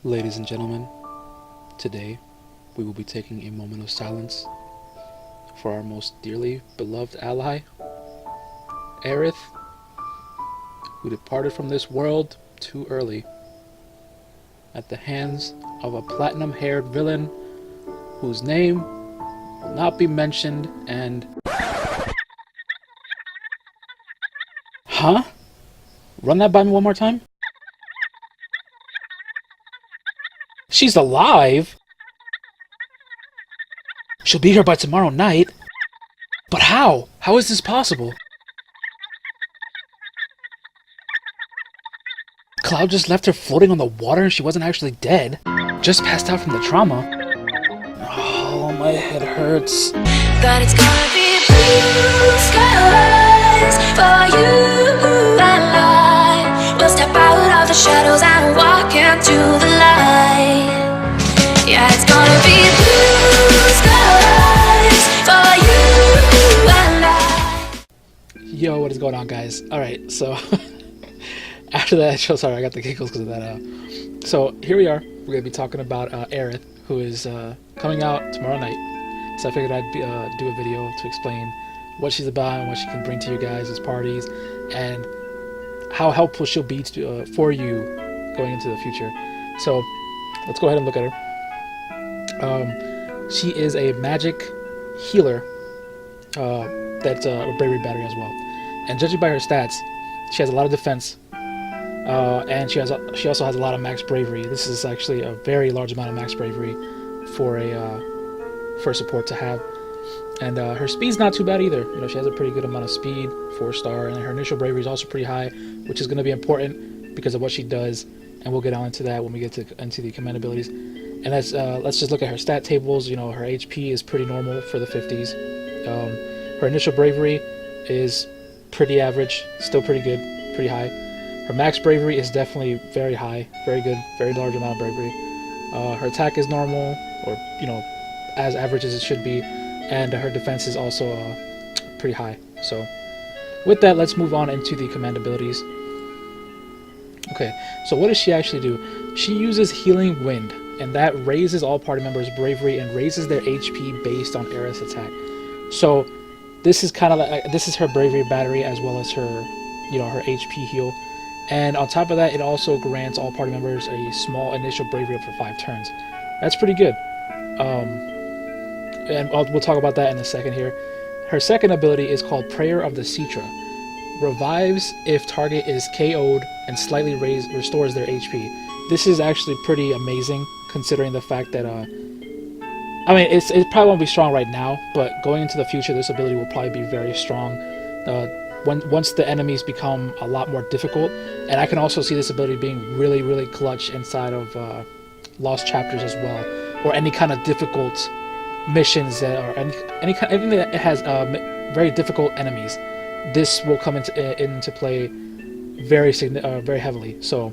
Ladies and gentlemen, today we will be taking a moment of silence for our most dearly beloved ally, Aerith, who departed from this world too early at the hands of a platinum-haired villain whose name will not be mentioned and... Huh? Run that by me one more time? She's alive? She'll be here by tomorrow night? But how? How is this possible? Cloud just left her floating on the water and she wasn't actually dead. Just passed out from the trauma. Oh, my head hurts. But it's gonna be blue skies for you and I. We'll step out of the shadows and walk into the light. Yeah, it's gonna be blue skies for you and I. Yo, what is going on, guys? Alright, so after that show, sorry, I got the giggles because of that. So here we are. We're going to be talking about Aerith, who is coming out tomorrow night. So I figured I'd do a video to explain what she's about and what she can bring to you guys as parties, and how helpful she'll be to, for you going into the future. So let's go ahead and look at her. She is a magic healer that's a bravery battery as well. And judging by her stats, she has a lot of defense. And she also has a lot of max bravery. This is actually a very large amount of max bravery for a support to have. And her speed's not too bad either. You know, she has a pretty good amount of speed, 4-star, and her initial bravery is also pretty high, which is going to be important because of what she does. And we'll get on into that when we get into the command abilities. And let's just look at her stat tables. You know, her HP is pretty normal for the 50s. Her initial bravery is pretty average, still pretty good, pretty high. Her max bravery is definitely very high, very good, very large amount of bravery. Her attack is normal, or, you know, as average as it should be, and her defense is also pretty high. So with that, let's move on into the command abilities. Okay, so what does she actually do? She uses Healing Wind, and that raises all party members' bravery and raises their HP based on Aerith's attack. So this is kind of like, this is her bravery battery as well as her, you know, her HP heal. And on top of that, it also grants all party members a small initial bravery up for 5 turns. That's pretty good. And we'll talk about that in a second here. Her second ability is called Prayer of the Citra. Revives if target is KO'd and slightly restores their HP. This is actually pretty amazing, considering the fact that, I mean, it probably won't be strong right now, but going into the future, this ability will probably be very strong. Once the enemies become a lot more difficult, and I can also see this ability being really, really clutch inside of lost chapters as well, or any kind of difficult missions that are anything that has very difficult enemies. This will come into play very heavily. So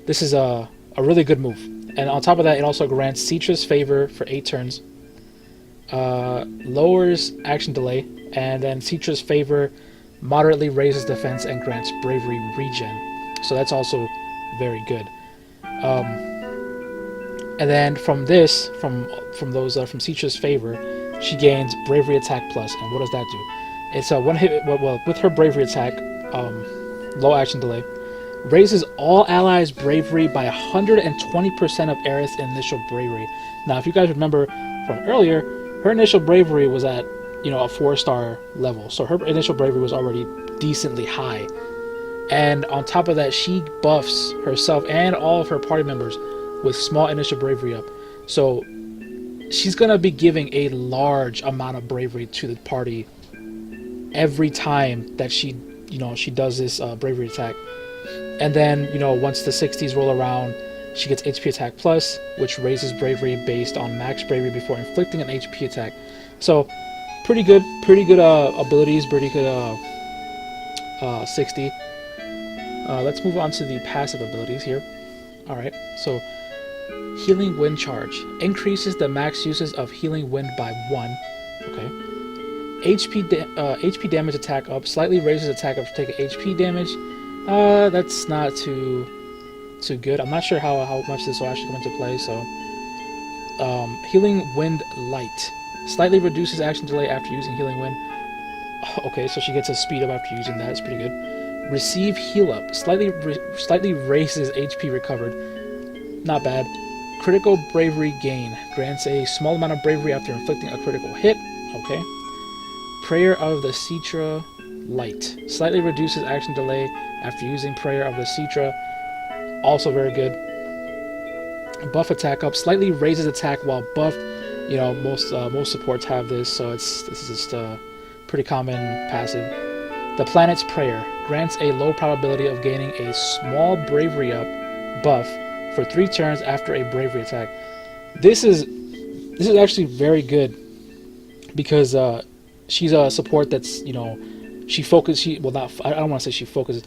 this is a really good move. And on top of that, it also grants Citra's favor for 8 turns, lowers action delay, and then Citra's favor moderately raises defense and grants bravery regen. So that's also very good. And then from this, from Citra's favor, she gains bravery attack plus. And what does that do? It's a one hit. Well, with her bravery attack, low action delay, raises all allies' bravery by 120% of Aerith's initial bravery. Now, if you guys remember from earlier, her initial bravery was at, you know, a 4-star level, so her initial bravery was already decently high. And on top of that, she buffs herself and all of her party members with small initial bravery up. So she's gonna be giving a large amount of bravery to the party every time that she does this bravery attack. And then, you know, once the 60s roll around, she gets HP attack plus, which raises bravery based on max bravery before inflicting an HP attack. So pretty good abilities, pretty good 60. Let's move on to the passive abilities here. Alright, so Healing Wind Charge increases the max uses of Healing Wind by 1. Okay. HP damage attack up, slightly raises attack up to take HP damage. That's not too to good. I'm not sure how much this will actually come into play. So, Healing Wind Light slightly reduces action delay after using Healing Wind. Okay, so she gets a speed up after using that. It's pretty good. Receive Heal Up slightly raises HP recovered. Not bad. Critical Bravery Gain grants a small amount of bravery after inflicting a critical hit. Okay. Prayer of the Citra Light slightly reduces action delay after using Prayer of the Citra. Also very good. Buff attack up slightly raises attack while buffed. You know, most supports have this, so this is just a pretty common passive. The Planet's Prayer grants a low probability of gaining a small bravery up buff for 3 turns after a bravery attack. This is actually very good because she's a support that's, you know, I don't want to say she focuses.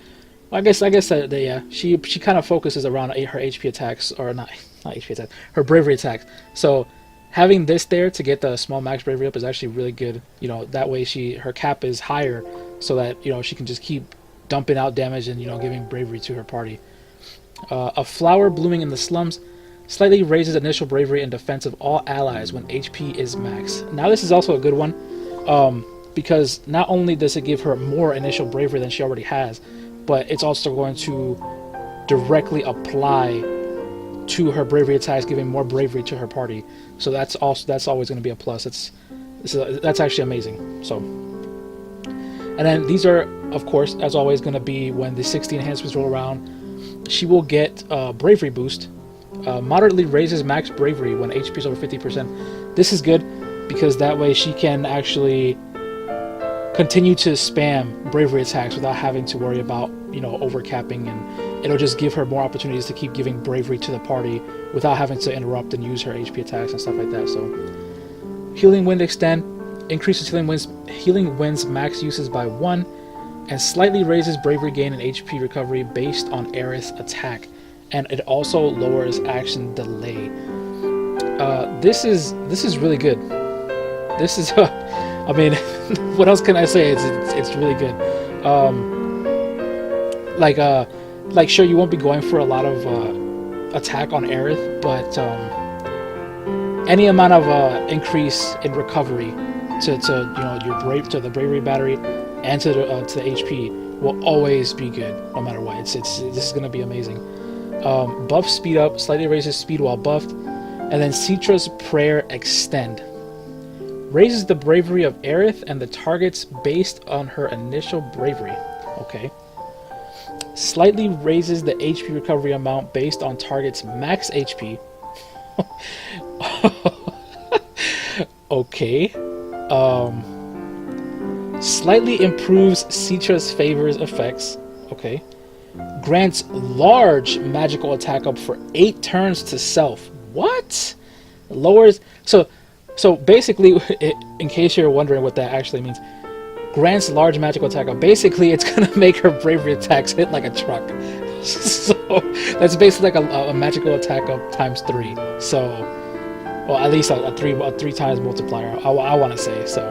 I guess that yeah, she kind of focuses around her HP attacks, or not HP attacks, her bravery attacks. So having this there to get the small max bravery up is actually really good. You know, that way her cap is higher, so that, you know, she can just keep dumping out damage and, you know, giving bravery to her party. A Flower Blooming in the Slums slightly raises initial bravery and defense of all allies when HP is max. Now this is also a good one, because not only does it give her more initial bravery than she already has, but it's also going to directly apply to her bravery attacks, giving more bravery to her party. So that's always going to be a plus. That's actually amazing. So, and then these are, of course, as always, going to be when the 60 enhancements roll around. She will get bravery boost. Moderately raises max bravery when HP is over 50%. This is good because that way she can actually continue to spam bravery attacks without having to worry about, you know, overcapping, and it'll just give her more opportunities to keep giving bravery to the party without having to interrupt and use her HP attacks and stuff like that. So, Healing Wind Extend increases Healing Wind's max uses by 1, and slightly raises bravery gain and HP recovery based on Aerith's attack, and it also lowers action delay. This is really good. This is I mean, what else can I say? It's really good. Like sure, you won't be going for a lot of attack on Aerith, but any amount of increase in recovery to you know, to the bravery battery and to the HP will always be good, no matter what. This is gonna be amazing. Buff speed up slightly raises speed while buffed, and then Citra's Prayer Extend raises the bravery of Aerith and the targets based on her initial bravery. Okay. Slightly raises the HP recovery amount based on target's max HP. Okay. Slightly improves Citra's Favor's effects. Okay. Grants large magical attack up for 8 turns to self. What? Lowers... So basically, in case you're wondering what that actually means, grants large magical attack up. Basically, it's going to make her bravery attacks hit like a truck. So that's basically like a magical attack up times 3. So, well, at least a 3 times multiplier, I want to say. So,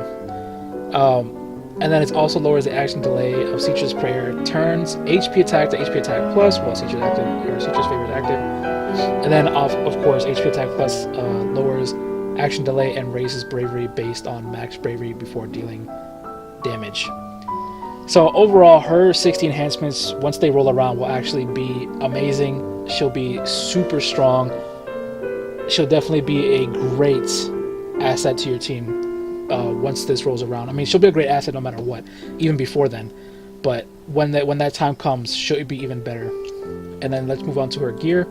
and then it also lowers the action delay of Citra's Prayer. Turns HP attack to HP attack plus while Citra's active, or Citra's Favor is active. And then, of course, HP attack plus lowers action delay and raises bravery based on max bravery before dealing damage. So overall, her 60 enhancements, once they roll around, will actually be amazing. She'll be super strong. She'll definitely be a great asset to your team once this rolls around. I mean, she'll be a great asset no matter what, even before then. But when that time comes, she'll be even better. And then let's move on to her gear.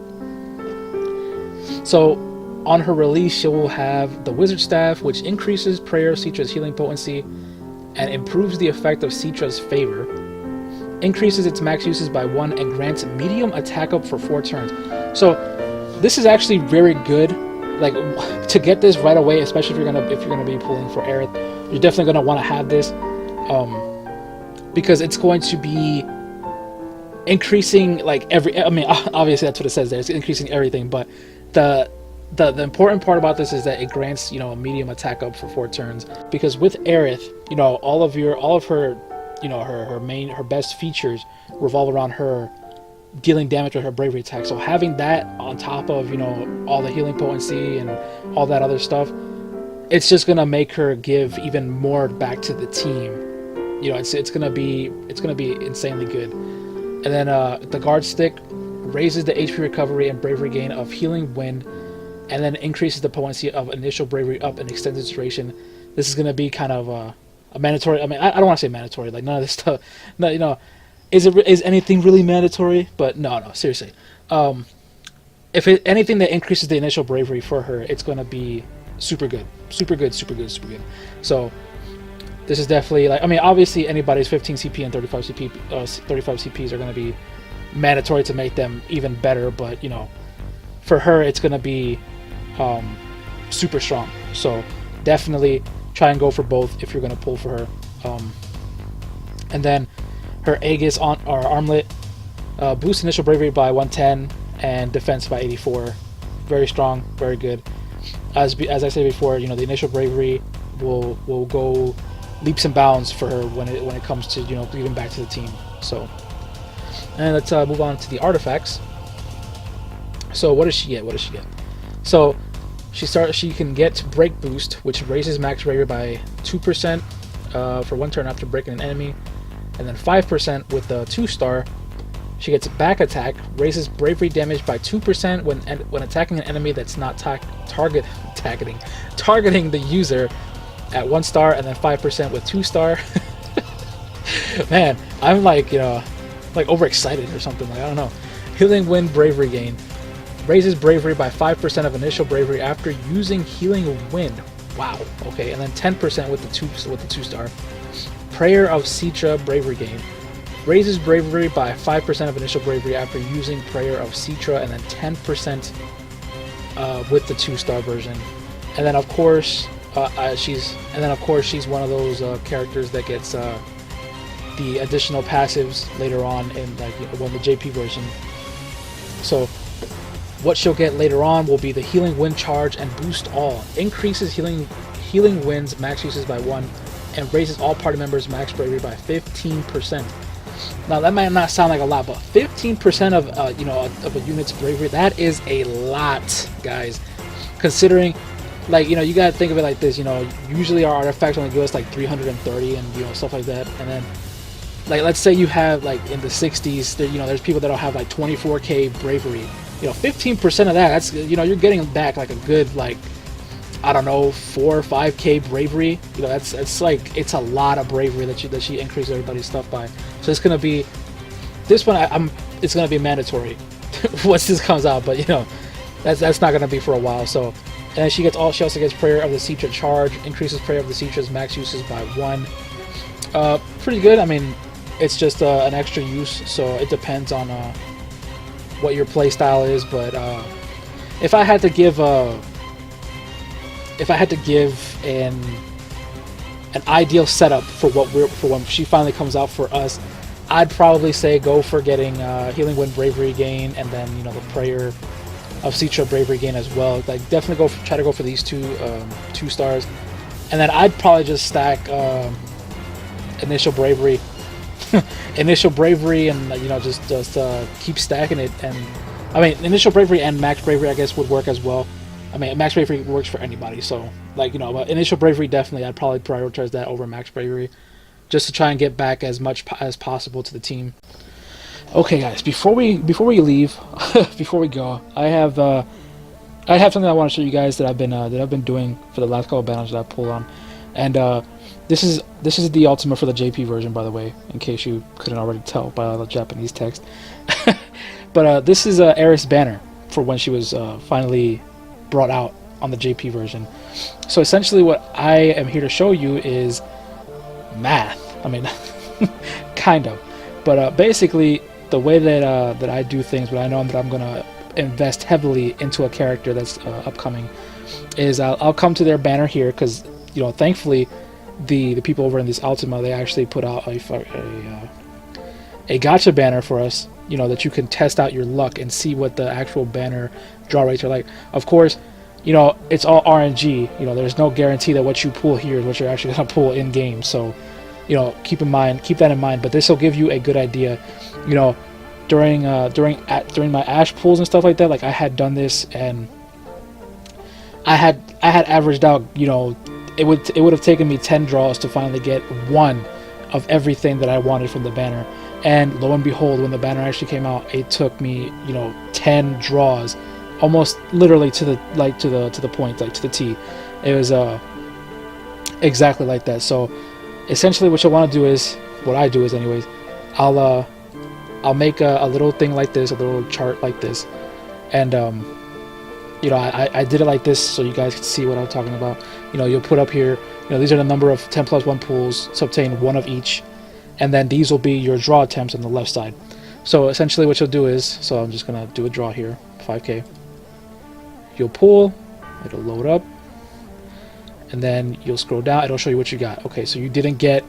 So on her release, she will have the Wizard Staff, which increases Prayer of Citra's healing potency and improves the effect of Citra's Favor, increases its max uses by 1, and grants medium attack up for 4 turns. So this is actually very good. Like, to get this right away, especially if you're gonna be pulling for Aerith, you're definitely gonna want to have this, because it's going to be increasing like I mean, obviously that's what it says there. It's increasing everything, but the important part about this is that it grants, you know, a medium attack up for 4 turns, because with Aerith, you know, all of her, you know, her best features revolve around her dealing damage with her bravery attack. So having that on top of, you know, all the healing potency and all that other stuff, it's just gonna make her give even more back to the team. You know, it's gonna be insanely good. And then the guard stick raises the HP recovery and bravery gain of healing wind, and then increases the potency of initial bravery up and extended duration. This is gonna be kind of a mandatory. I mean, I don't want to say mandatory. Like, none of this stuff. No, you know, is anything really mandatory? But no, seriously. If anything that increases the initial bravery for her, it's gonna be super good. So this is definitely, like, I mean, obviously anybody's 15 CP and 35 CPs are going to be mandatory to make them even better, but, you know, for her it's going to be super strong. So definitely try and go for both if you're going to pull for her. And then her Aegis armlet boosts initial bravery by 110 and defense by 84. Very strong, very good. As I said before, you know, the initial bravery will go leaps and bounds for her when it comes to, you know, giving back to the team. So, and let's move on to the artifacts. So what does she get? So she can get break boost, which raises max bravery by 2% for one turn after breaking an enemy, and then 5% with the 2-star. She gets back attack, raises bravery damage by 2% when attacking an enemy that's not targeting the user at 1 star, and then 5% with 2-star. Man, I'm like, you know, like overexcited or something. Like, I don't know. Healing wind bravery gain raises bravery by 5% of initial bravery after using healing wind. Wow. Okay, and then 10% with the 2-star. Prayer of Citra bravery gain raises bravery by 5% of initial bravery after using Prayer of Citra, and then 10% with the 2-star version. And then of course she's one of those characters that gets the additional passives later on in, like, you know, when the JP version. So what she'll get later on will be the healing wind charge and boost all. Increases healing winds max uses by 1 and raises all party members max bravery by 15%. Now that might not sound like a lot, but 15% of of a unit's bravery, that is a lot, guys. Considering, like, you know, you gotta think of it like this. You know, usually our artifacts only give us like 330 and, you know, stuff like that. And then, like, let's say you have, like, in the 60s, you know, there's people that'll have like 24k bravery. You know, 15% of that, that's, you know, you're getting back like a good, like, I don't know, 4 or 5k bravery. You know, that's like, it's a lot of bravery that she increases everybody's stuff by. So it's gonna be, this one it's gonna be mandatory once this comes out. But, you know, that's not gonna be for a while. So, and she also gets Prayer of the Citra charge, increases Prayer of the Citra's max uses by 1. Pretty good. I mean, it's just an extra use, so it depends on what your play style is. But if I had to give an ideal setup for when she finally comes out for us, I'd probably say go for getting Healing Wind Bravery gain, and then, you know, the Prayer of Citra Bravery gain as well. Like, definitely try to go for these 2 stars, and then I'd probably just stack Initial Bravery, and, you know, just keep stacking it. And I mean, Initial Bravery and Max Bravery, I guess, would work as well. I mean, Max Bravery works for anybody, so, like, you know, but Initial Bravery, definitely, I'd probably prioritize that over Max Bravery, just to try and get back as much as possible to the team. Okay, guys, before we leave, before we go, I have something I want to show you guys that I've been doing for the last couple of banners that I pulled on, and this is the Ultima for the JP version, by the way, in case you couldn't already tell by all the Japanese text. But this is Aerith's banner for when she was finally brought out on the JP version. So essentially what I am here to show you is math. I mean, kind of, but basically the way that I do things, when I know that I'm gonna invest heavily into a character that's upcoming, is I'll come to their banner here, because, you know, thankfully the people over in this Ultima, they actually put out a gacha banner for us, you know, that you can test out your luck and see what the actual banner draw rates are like. Of course, you know, it's all RNG. You know, there's no guarantee that what you pull here is what you're actually going to pull in game. So, you know, keep that in mind. But this will give you a good idea. You know, during my ash pools and stuff like that, like I had done this, and I had averaged out, you know, it would have taken me 10 draws to finally get one of everything that I wanted from the banner. And lo and behold, when the banner actually came out, it took me, you know, 10 draws, almost literally to the point, like to the T. It was exactly like that. So essentially what you'll want to do is, what I do is anyways, I'll make a little thing like this, a little chart like this, and you know, I did it like this so you guys can see what I'm talking about. You know, you'll put up here, you know, these are the number of 10+1 pools to obtain one of each, and then these will be your draw attempts on the left side. So essentially what you'll do is, so I'm just gonna do a draw here, 5k. You'll pull, it'll load up, and then you'll scroll down, it'll show you what you got. Okay, so you didn't get,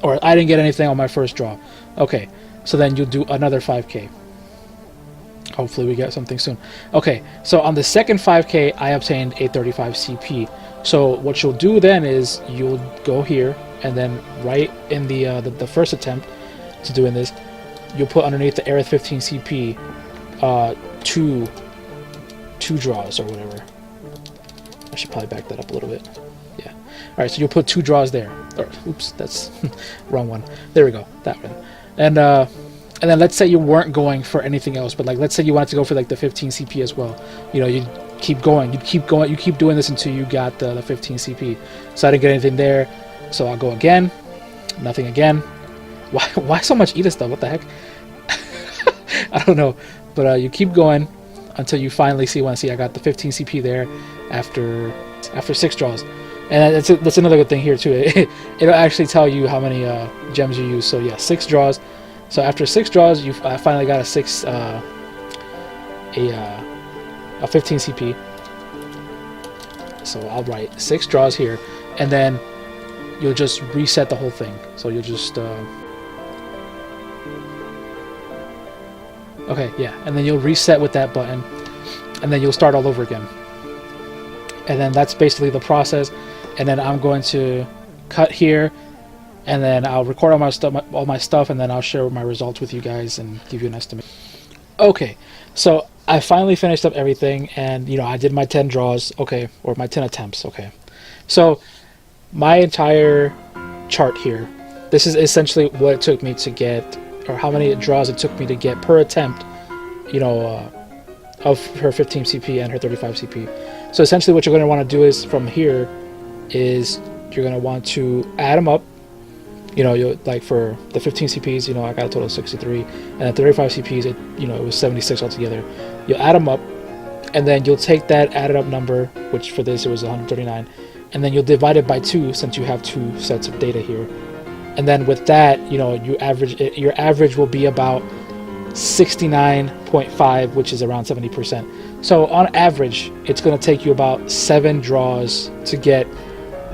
or I didn't get anything on my first draw. Okay, so then you'll do another 5k. Hopefully we get something soon. Okay, so on the second 5k, I obtained a 35 CP. So what you'll do then is you'll go here, and then right in the first attempt to doing this, you'll put underneath the Aerith 15 CP two draws or whatever. I should probably back that up a little bit. Yeah. All right, so you'll put 2 draws there. Or, oops, that's wrong one. There we go, that one. And then let's say you weren't going for anything else, but like let's say you wanted to go for like the 15 CP as well. You know, you keep going, you keep doing this until you got the 15 CP. So I didn't get anything there, so I'll go again. Nothing again. Why so much Eda stuff? What the heck? I don't know, but you keep going until you finally see one. See, I got the 15 CP there after 6 draws, and that's another good thing here too. It'll actually tell you how many gems you use. So yeah, 6 draws. So after 6 draws, I finally got a 15 CP. So I'll write 6 draws here, and then you'll just reset the whole thing. So you'll just okay, yeah, and then you'll reset with that button, and then you'll start all over again. And then that's basically the process. And then I'm going to cut here, and then I'll record all my stuff, and then I'll share my results with you guys and give you an estimate. Okay, so I finally finished up everything, and you know, I did my 10 draws, okay, or my 10 attempts, okay. So my entire chart here, this is essentially what it took me to get, or how many draws it took me to get per attempt, you know, of her 15 CP and her 35 CP. So essentially what you're going to want to do is, from here, is you're going to want to add them up. You know, you like for the 15 CPs, you know, I got a total of 63, and the 35 CPs, it was 76 altogether. You'll add them up, and then you'll take that added up number, which for this it was 139, and then you'll divide it by 2, since you have 2 sets of data here. And then with that, you know, your average will be about 69.5, which is around 70%. So on average, it's going to take you about 7 draws to get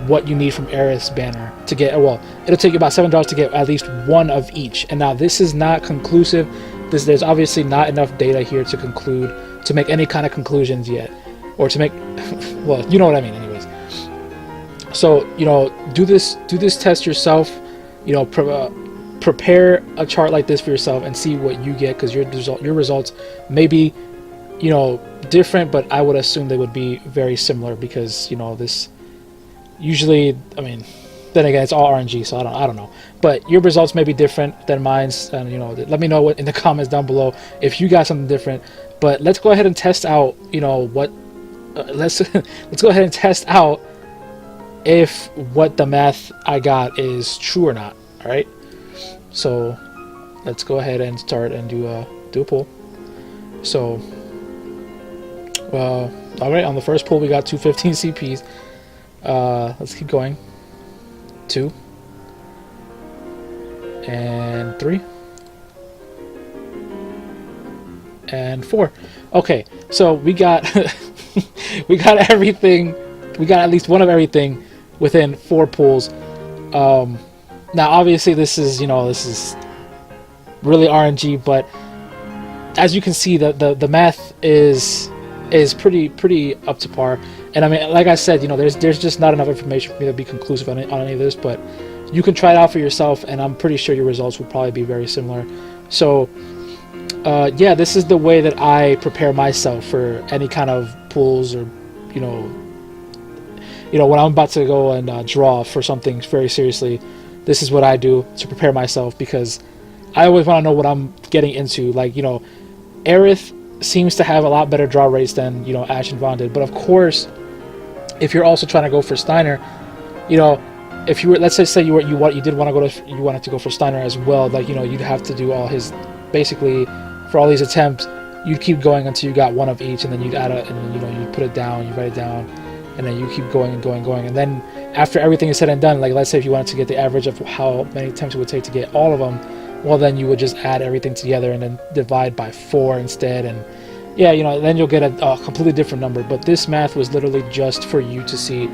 what you need from Aerith's banner to get, well, it'll take you about 7 draws to get at least one of each. And now this is not conclusive. There's obviously not enough data here to conclude, to make any kind of conclusions yet, or to make, well, you know what I mean anyways. So, you know, do this test yourself, you know, prepare a chart like this for yourself and see what you get, because your results may be, you know, different, but I would assume they would be very similar, because, you know, this usually, I mean, then again, it's all RNG, so I don't know, but your results may be different than mine's, and you know, let me know what in the comments down below if you got something different. But let's go ahead and test out, you know, what let's go ahead and test out if what the math I got is true or not. All right, so let's go ahead and start and do a poll. So all right, on the first poll we got 215 CPs. Let's keep going. 2 and 3 and 4. Okay, so we got we got everything. We got at least one of everything within 4 pools. Now obviously this is, you know, this is really RNG, but as you can see, the math is pretty up to par. And I mean, like I said, you know, there's just not enough information for me to be conclusive on any of this, but you can try it out for yourself, and I'm pretty sure your results will probably be very similar. So yeah, this is the way that I prepare myself for any kind of pulls, or you know, when I'm about to go and draw for something very seriously. This is what I do to prepare myself, because I always want to know what I'm getting into. Like, Aerith seems to have a lot better draw rates than Ash and Vaughn did. But of course, if you're also trying to go for Steiner, if you were, let's say you wanted to go for Steiner as well, like you'd have to do all his, basically for all these attempts, you'd keep going until you got one of each, and then you'd add it, and you put it down, you write it down, and then you keep going and going and going, and then after everything is said and done, like let's say if you wanted to get the average of how many attempts it would take to get all of them, well then you would just add everything together and then divide by 4 instead, and yeah, then you'll get a completely different number. But this math was literally just for you to see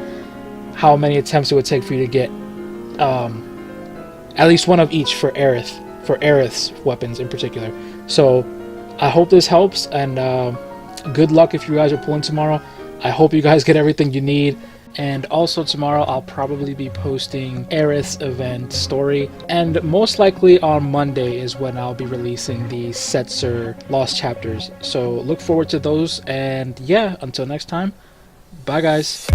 how many attempts it would take for you to get at least one of each for Aerith's weapons in particular. So I hope this helps, and good luck if you guys are pulling tomorrow. I hope you guys get everything you need. And also tomorrow I'll probably be posting Aerith's event story, and most likely on Monday is when I'll be releasing the Setzer Lost Chapters. So look forward to those, and yeah, until next time, bye guys.